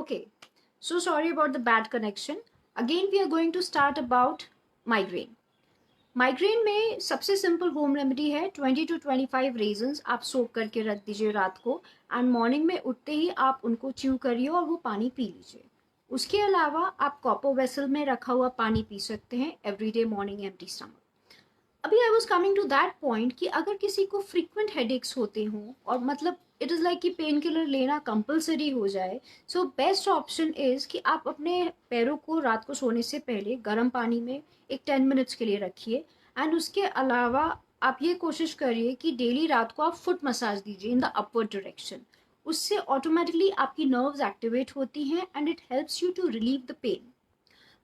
Okay, so sorry about the bad connection. Again, we are going to start about migraine. Migraine में सबसे simple home remedy है 20 to 25 रेजन्स आप सोक करके रख दीजिए रात को एंड मॉर्निंग में उठते ही आप उनको च्यू करिए और वो पानी पी लीजिए. उसके अलावा आप कॉपर वेसल में रखा हुआ पानी पी सकते हैं एवरीडे मॉर्निंग एम्प्टी स्टमक. अभी I was coming to that point कि अगर किसी को फ्रीक्वेंट हेडेक्स होते हों और मतलब इट इज़ लाइक कि पेन किलर लेना कंपलसरी हो जाए, सो बेस्ट ऑप्शन इज़ कि आप अपने पैरों को रात को सोने से पहले गर्म पानी में एक 10 मिनट्स के लिए रखिए. एंड उसके अलावा आप ये कोशिश करिए कि डेली रात को आप फुट मसाज दीजिए इन द अपवर्ड डायरेक्शन. उससे ऑटोमेटिकली आपकी नर्व्स एक्टिवेट होती हैं and it helps you to relieve the pain.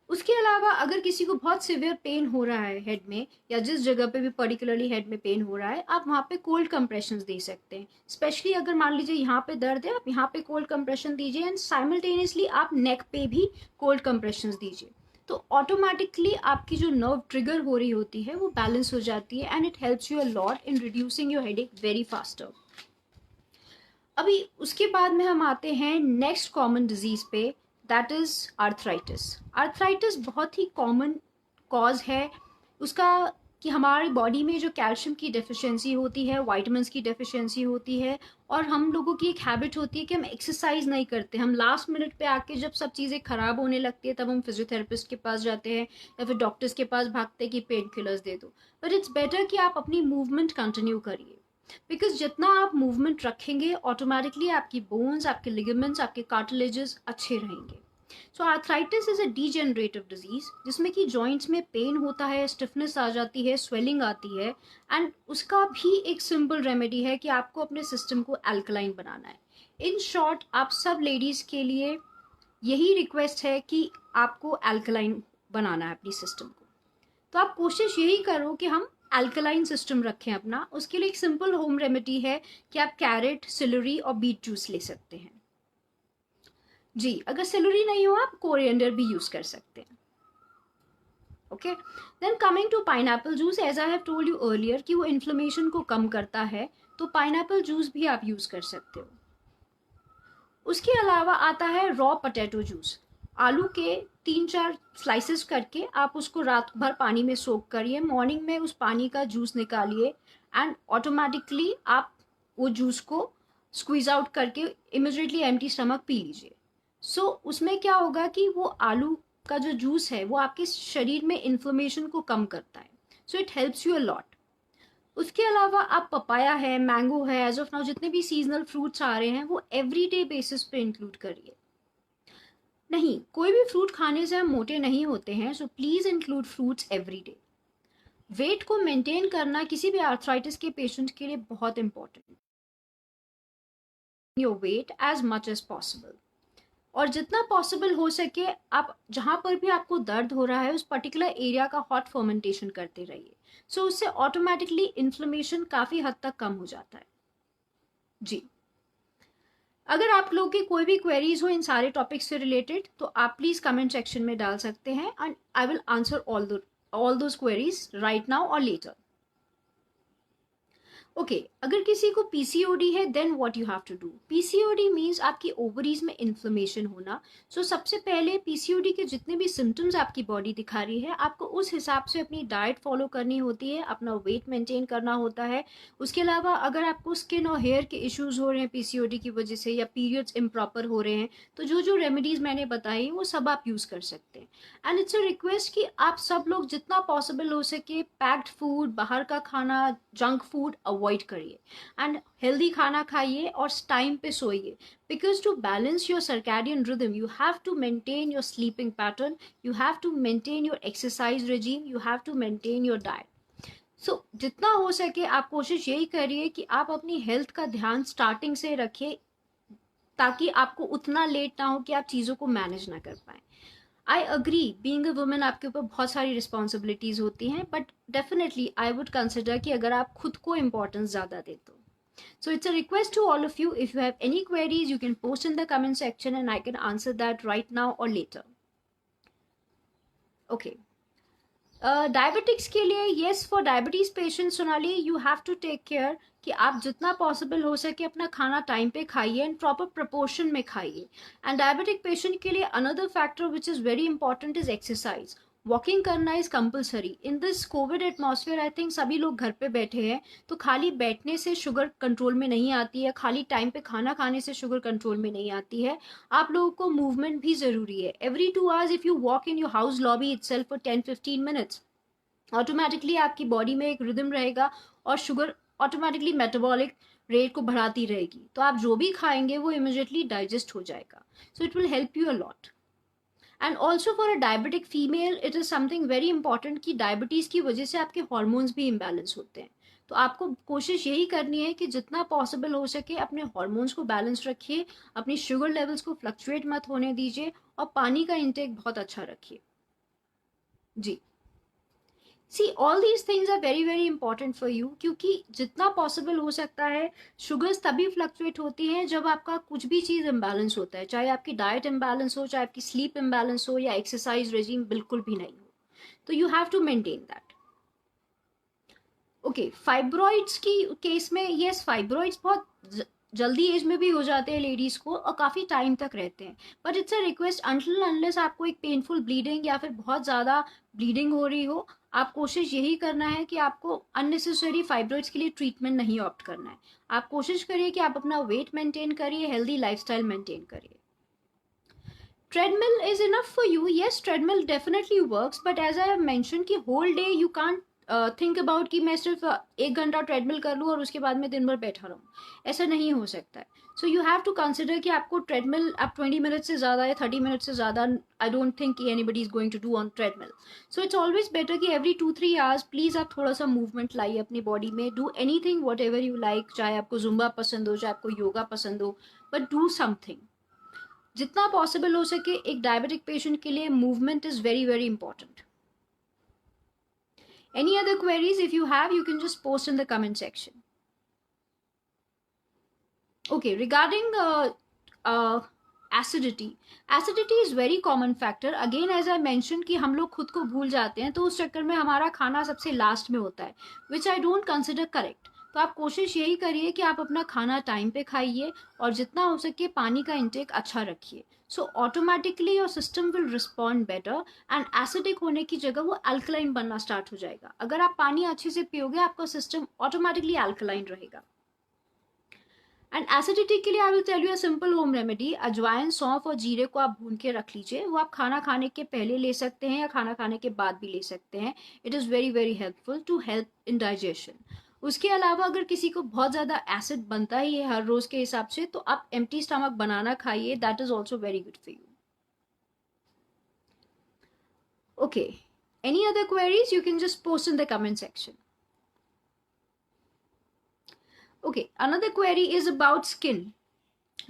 उसके अलावा अगर किसी को बहुत सिवियर पेन हो रहा है हेड में या जिस जगह पे भी पर्टिकुलरली हेड में पेन हो रहा है, आप वहाँ पे कोल्ड कंप्रेशंस दे सकते हैं. स्पेशली अगर मान लीजिए यहाँ पे दर्द है, आप यहाँ पे कोल्ड कंप्रेशन दीजिए एंड साइमल्टेनियसली आप नेक पे भी कोल्ड कंप्रेशंस दीजिए. तो ऑटोमेटिकली आपकी जो नर्व ट्रिगर हो रही होती है वो बैलेंस हो जाती है and it helps you a lot in reducing your headache very faster. अभी उसके बाद में हम आते हैं नेक्स्ट कॉमन डिजीज पे, दैट इज आर्थराइटिस. आर्थराइटिस बहुत ही कॉमन कॉज है उसका कि हमारी बॉडी में जो कैल्शियम की डेफिशिएंसी होती है, वाइटामिन्स की डेफिशिएंसी होती है और हम लोगों की एक हैबिट होती है कि हम एक्सरसाइज नहीं करते. हम लास्ट मिनट पे आके जब सब चीज़ें खराब होने लगती है तब हम फिजियोथेरेपिस्ट के पास जाते हैं या फिर डॉक्टर्स के पास भागते हैं कि पेन किलर्स दे दो. बट इट्स बेटर कि आप अपनी मूवमेंट कंटिन्यू करिए, बिकॉज जितना आप मूवमेंट रखेंगे ऑटोमेटिकली आपकी बोन्स, आपके लिगामेंट्स, आपके कार्टिलेजेस अच्छे रहेंगे. So arthritis is a degenerative disease जिसमें कि जॉइंट्स में पेन होता है, स्टिफनेस आ जाती है, स्वेलिंग आती है एंड उसका भी एक सिंपल रेमेडी है कि आपको अपने सिस्टम को अल्कलाइन बनाना है. इन शॉर्ट आप सब लेडीज के लिए यही रिक्वेस्ट है कि आपको अल्कलाइन बनाना है अपनी सिस्टम को. तो आप कोशिश यही करो कि हम अल्कलाइन सिस्टम रखें अपना. उसके लिए एक सिंपल होम रेमेडी है कि आप कैरेट, सिलरी और बीट जूस ले सकते हैं. जी, अगर सिलरी नहीं हो आप कोरिएंडर भी यूज कर सकते हैं. Okay, then coming to pineapple juice, as I have told you earlier कि वो इन्फ्लेमेशन को कम करता है, तो पाइनएप्पल जूस भी आप यूज कर सकते हो. उसके अलावा आता है रॉ पोटैटो जूस. आलू के 3-4 स्लाइसेस करके आप उसको रात भर पानी में सोक करिए, मॉर्निंग में उस पानी का जूस निकालिए एंड ऑटोमेटिकली आप वो जूस को स्क्वीज आउट करके इमिडिएटली एम्प्टी स्टमक पी लीजिए. सो उसमें क्या होगा कि वो आलू का जो जूस है वो आपके शरीर में इन्फ्लेमेशन को कम करता है. So it helps you a lot. उसके अलावा आप पपाया है, मैंगो है, एज ऑफ नाउ जितने भी सीजनल फ्रूट्स आ रहे हैं वो एवरीडे बेसिस पे इंक्लूड करिए. नहीं, कोई भी फ्रूट खाने से हम मोटे नहीं होते हैं, so please include fruits every day. Weight को मेंटेन करना किसी भी आर्थराइटिस के पेशेंट के लिए बहुत इंपॉर्टेंट है. Your weight as much as possible और जितना पॉसिबल हो सके आप जहां पर भी आपको दर्द हो रहा है उस पर्टिकुलर एरिया का हॉट फर्मेंटेशन करते रहिए. सो उससे ऑटोमेटिकली इन्फ्लेमेशन काफी हद तक कम हो जाता है. जी, अगर आप लोगों की कोई भी क्वेरीज हो इन सारे टॉपिक्स से रिलेटेड तो आप प्लीज कमेंट सेक्शन में डाल सकते हैं and I will answer all those queries right now और लेटर. ओके, अगर किसी को पीसीओडी है then what you have to do. PCOD means आपकी ओवरीज में इन्फ्लेमेशन होना. सो सबसे पहले पीसीओडी के जितने भी सिम्टम्स आपकी बॉडी दिखा रही है आपको उस हिसाब से अपनी डाइट फॉलो करनी होती है, अपना वेट मेंटेन करना होता है. उसके अलावा अगर आपको स्किन और हेयर के इश्यूज हो रहे हैं पीसीओडी की वजह से या पीरियड्स इम्प्रॉपर हो रहे हैं तो जो जो रेमेडीज मैंने बताई वो सब आप यूज कर सकते हैं. एंड इट्स अ रिक्वेस्ट कि आप सब लोग जितना पॉसिबल हो सके पैक्ड फूड, बाहर का खाना, जंक फूड अवॉइड करिए एंड हेल्दी खाना खाइए और टाइम पे सोइए. Because to balance your circadian rhythm you have to maintain your sleeping pattern, you have to maintain your exercise regime, you have to maintain your diet. So जितना हो सके आप कोशिश यही करिए कि आप अपनी हेल्थ का ध्यान स्टार्टिंग से रखिए ताकि आपको उतना लेट ना हो कि आप चीज़ों को मैनेज ना कर पाए. I agree, being a women आपके ऊपर बहुत सारी रिस्पॉन्सिबिलिटीज होती हैं but definitely I would consider कि अगर आप खुद को इम्पोर्टेंस ज़्यादा दे तो. So it's a request to all of you, if you have any queries you can post in the comment section and I can answer that right now or later. Okay, diabetics के लिए yes, for diabetes patient Sonali you have to take care कि आप जितना possible हो सके अपना खाना time पे खाइए एंड प्रॉपर प्रपोर्शन में खाइए. एंड डायबिटिक पेशेंट के लिए another factor which is very important is exercise. Walking करना is compulsory in this Covid atmosphere. I think सभी लोग घर पे बैठे हैं, तो खाली बैठने से शुगर कंट्रोल में नहीं आती है, खाली टाइम पे खाना खाने से शुगर कंट्रोल में नहीं आती है. आप लोगों को मूवमेंट भी जरूरी है. Every 2 hours if you walk in your house lobby itself for 10-15 minutes, automatically आपकी बॉडी में एक रिदम रहेगा और शुगर ऑटोमेटिकली मेटाबॉलिक रेट को बढ़ाती रहेगी. तो आप जो भी खाएंगे वो इमिजिएटली डाइजेस्ट हो जाएगा. So it will help you a lot. And also for a diabetic female it is something very important कि डायबिटीज की वजह से आपके हॉर्मोन्स भी इम्बैलेंस होते हैं. तो आपको कोशिश यही करनी है कि जितना पॉसिबल हो सके अपने हॉर्मोन्स को बैलेंस रखिए, अपनी शुगर लेवल्स को फ्लक्चुएट मत होने दीजिए और पानी का इंटेक बहुत अच्छा रखिए. जी, see all these things are very very important for you, क्योंकि जितना पॉसिबल हो सकता है शुगर्स तभी फ्लक्चुएट होती हैं जब आपका कुछ भी चीज़ इम्बैलेंस होता है, चाहे आपकी डाइट इम्बैलेंस हो, चाहे आपकी स्लीप इम्बैलेंस हो, या एक्सरसाइज रेजिम बिल्कुल भी नहीं हो. तो you have to maintain that. Okay, fibroids की केस में यस, फाइब्रॉइड्स बहुत जल्दी एज में भी हो जाते हैं लेडीज को और काफी टाइम तक रहते हैं. But it's a request, until unless आपको एक पेनफुल ब्लीडिंग या फिर बहुत ज्यादा ब्लीडिंग हो रही हो, आप कोशिश यही करना है कि आपको अननेसेसरी फाइब्रॉइड्स के लिए ट्रीटमेंट नहीं ऑप्ट करना है. आप कोशिश करिए कि आप अपना वेट मेंटेन करिए, हेल्दी लाइफस्टाइल मेंटेन करिए. treadmill is enough for you. Yes, treadmill definitely works, but as I have mentioned कि whole day you can't think about कि मैं सिर्फ 1 घंटा ट्रेडमिल कर लूँ और उसके बाद में दिन भर बैठा रहूँ. ऐसा नहीं हो सकता है. So you have to consider कि आपको ट्रेडमिल आप 20 मिनट से ज़्यादा या 30 मिनट से ज़्यादा आई डोंट थिंक कि anybody is going to do on treadmill. So it's always better कि एवरी 2-3 hours प्लीज़ आप थोड़ा सा मूवमेंट लाइए अपनी बॉडी में. Do anything whatever you like, चाहे आपको जुम्बा पसंद हो, चाहे आपको योगा पसंद हो, बट डू समथिंग. जितना पॉसिबल हो सके एक डायबिटिक पेशेंट के लिए movement is very very important. Any other queries? If you have, you can just post in the comment section. Okay, regarding acidity. Acidity is very common factor. Again, as I mentioned कि हम लोग खुद को भूल जाते हैं, तो उस चक्कर में हमारा खाना सबसे लास्ट में होता है, which I don't consider correct. तो आप कोशिश यही करिए कि आप अपना खाना टाइम पे खाइए और जितना हो सके पानी का इंटेक अच्छा रखिए. So automatically your system will respond better and acidic होने की जगह वो अल्कलाइन बनना स्टार्ट हो जाएगा. अगर आप पानी अच्छे से पियोगे आपका सिस्टम ऑटोमेटिकली अल्कलाइन रहेगा. एंड एसिडिटी के लिए I will tell you a simple home remedy. अजवाइन, सौंफ और जीरे को आप भून के रख लीजिए. वो आप खाना खाने के पहले ले सकते हैं या खाना खाने के बाद भी ले सकते हैं. It is very very helpful to help in digestion. उसके अलावा अगर किसी को बहुत ज़्यादा एसिड बनता ही है हर रोज़ के हिसाब से, तो आप एम्प्टी स्टमक बनाना खाइए. That is also very good for you. Okay, any other queries you can just post in the comment section. Okay, another query is about skin.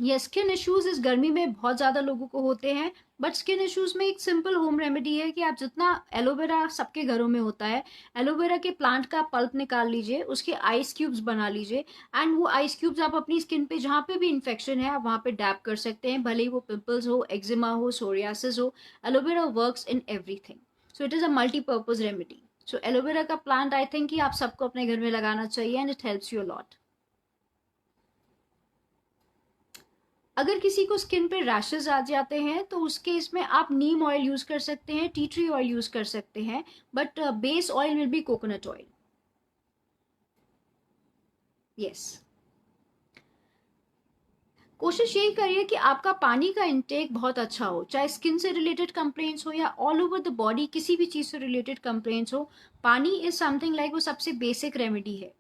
ये स्किन इश्यूज इस गर्मी में बहुत ज़्यादा लोगों को होते हैं, बट स्किन इश्यूज में एक सिंपल होम रेमेडी है कि आप जितना एलोवेरा सबके घरों में होता है, एलोवेरा के प्लांट का पल्प निकाल लीजिए, उसके आइस क्यूब्स बना लीजिए एंड वो आइस क्यूब्स आप अपनी स्किन पे जहाँ पे भी इन्फेक्शन है आप वहाँ पे डैप कर सकते हैं, भले ही वो पिंपल्स हो, एक्जिमा हो, सोरियासिस हो. Aloe vera works in everything. So it is a multipurpose remedy. So aloe vera का प्लांट आई थिंक कि आप सबको अपने घर में लगाना चाहिए and it helps you a lot. अगर किसी को स्किन पे रैशेज आ जाते हैं तो उस केस में आप नीम ऑयल यूज कर सकते हैं, टी ट्री ऑयल यूज कर सकते हैं, but base oil will be coconut oil. Yes, कोशिश यही करिए कि आपका पानी का इंटेक बहुत अच्छा हो, चाहे स्किन से रिलेटेड कंप्लेंट्स हो या ऑल ओवर द बॉडी किसी भी चीज से रिलेटेड कंप्लेंट्स हो. पानी इज समथिंग लाइक वो सबसे बेसिक रेमेडी है.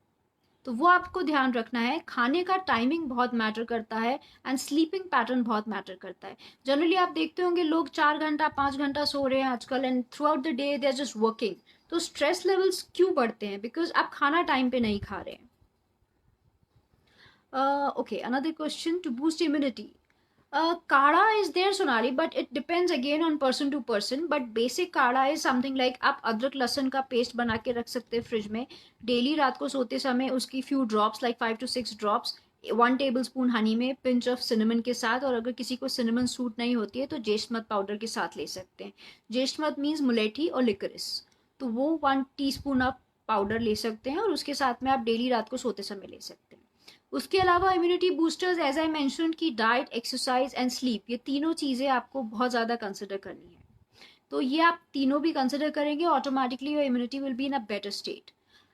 तो वो आपको ध्यान रखना है. खाने का टाइमिंग बहुत मैटर करता है एंड स्लीपिंग पैटर्न बहुत मैटर करता है. जनरली आप देखते होंगे लोग 4 घंटा 5 घंटा सो रहे हैं आजकल and throughout the day they are just working. तो स्ट्रेस लेवल्स क्यों बढ़ते हैं? बिकॉज आप खाना टाइम पे नहीं खा रहे हैं. Okay, another question to boost immunity. Kada is there, Sonali, but it depends again on person to person. But basic kada is something like आप अदरक लहसुन का पेस्ट बना के रख सकते हैं फ्रिज में. डेली रात को सोते समय उसकी few drops like 5 to 6 drops 1 tablespoon Honey में पिंच ऑफ सिनेमन के साथ, और अगर किसी को सिनेमन सूट नहीं होती है तो जेस्टमद पाउडर के साथ ले सकते हैं. जेस्टमद मीन्स मुलेठी और लिकरिस. तो वो 1 टीस्पून आप पाउडर ले सकते हैं और उसके साथ में आप डेली रात को सोते समय ले सकते हैं। उसके अलावा immunity boosters as I mention की डाइट, एक्सरसाइज एंड स्लीप, ये तीनों चीज़ें आपको बहुत ज़्यादा कंसिडर करनी है। तो ये आप तीनों भी कंसिडर करेंगे, automatically your immunity will be in a better state.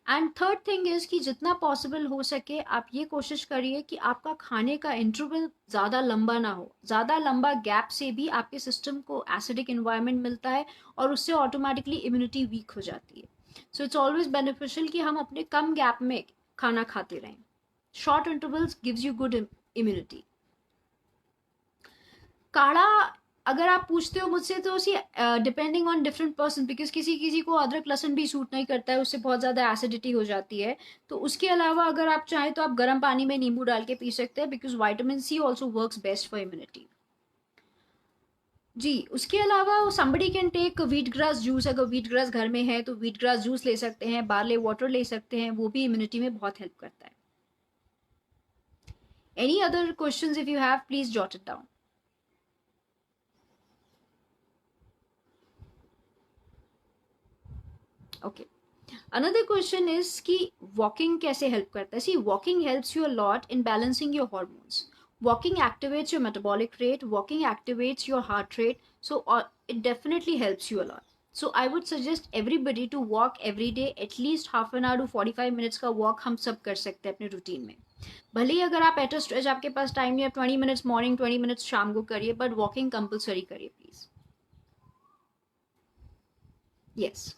And third thing is कि जितना पॉसिबल हो सके आप ये कोशिश करिए कि आपका खाने का इंटरवल ज़्यादा लंबा ना हो। ज़्यादा लंबा गैप से भी आपके सिस्टम को एसिडिक इन्वायरमेंट मिलता है और उससे ऑटोमेटिकली इम्यूनिटी वीक हो जाती है। सो इट्स ऑलवेज बेनिफिशियल कि हम अपने कम गैप में खाना खाते रहें। Short intervals gives you good immunity. काढ़ा अगर आप पूछते हो मुझसे तो see depending on different person, because किसी किसी को अदरक लहसुन भी सूट नहीं करता है, उससे बहुत ज़्यादा एसिडिटी हो जाती है। तो उसके अलावा अगर आप चाहें तो आप गर्म पानी में नींबू डाल के पी सकते हैं, because vitamin C also works best for immunity. जी, उसके अलावा somebody can take wheat grass juice. अगर व्हीट ग्रास घर में है तो व्हीट ग्रास जूस ले सकते हैं, बार्ले वाटर ले सकते हैं, वो भी इम्यूनिटी में बहुत हेल्प करता है। Any other questions if you have, please jot it down. Okay, another question is कि वॉकिंग कैसे हेल्प करता है। See, walking helps you a lot in balancing your hormones. Walking activates your metabolic rate, walking activates your heart rate, so it definitely helps you a lot. So I would suggest everybody to walk every day, at least half an hour to 45 minutes का walk हम सब कर सकते हैं अपने routine में। भले ही अगर आप एट अ स्ट्रेच आपके पास टाइम नहीं है, 20 मिनट्स मॉर्निंग 20 मिनट्स शाम को करिए, बट वॉकिंग कंपल्सरी करिए प्लीज। यस,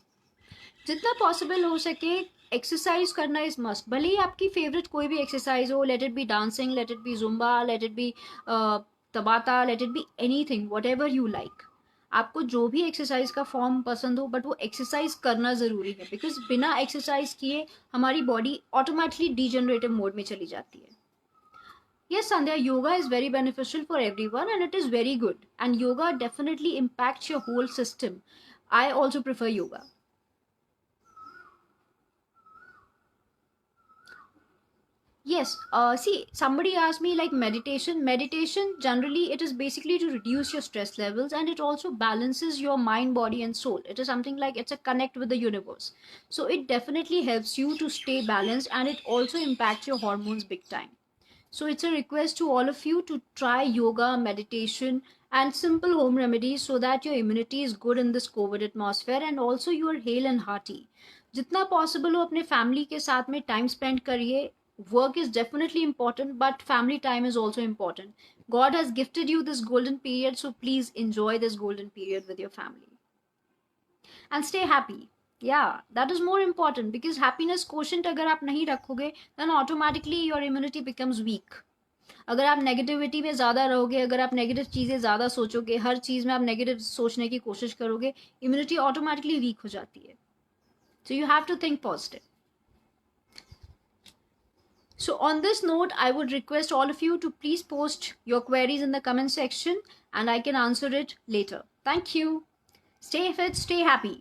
जितना पॉसिबल हो सके एक्सरसाइज करना इज मस्ट। भले ही आपकी फेवरेट कोई भी एक्सरसाइज हो, let it be dancing, let it be Zumba, let it be Tabata, let it be anything, whatever you like. आपको जो भी एक्सरसाइज का फॉर्म पसंद हो, बट वो एक्सरसाइज करना ज़रूरी है, बिकॉज बिना एक्सरसाइज किए हमारी बॉडी ऑटोमेटिकली डिजेनरेटिव मोड में चली जाती है। Yes, Sandhya, yoga is very beneficial for everyone and it is very good. And yoga definitely impacts your whole system. I also prefer yoga. Yes, see, somebody asked me like meditation. Meditation, generally, it is basically to reduce your stress levels and it also balances your mind, body, and soul. It is something like it's a connect with the universe. So, it definitely helps you to stay balanced and it also impacts your hormones big time. So, it's a request to all of you to try yoga, meditation, and simple home remedies so that your immunity is good in this COVID atmosphere and also you are hale and hearty. जितना possible हो अपने family के साथ में time spend करिए। Work is definitely important, but family time is also important. God has gifted you this golden period, so please enjoy this golden period with your family. And stay happy. Yeah, that is more important because happiness quotient अगर आप नहीं रखोगे, then automatically your immunity becomes weak. अगर आप negativity में ज़्यादा रहोगे, अगर आप नेगेटिव चीज़ें ज़्यादा सोचोगे, हर चीज़ में आप नेगेटिव सोचने की कोशिश करोगे, इम्यूनिटी ऑटोमेटिकली वीक हो जाती है। So you have to think positive. So on this note, I would request all of you to please post your queries in the comment section and I can answer it later. Thank you. Stay fit, stay happy.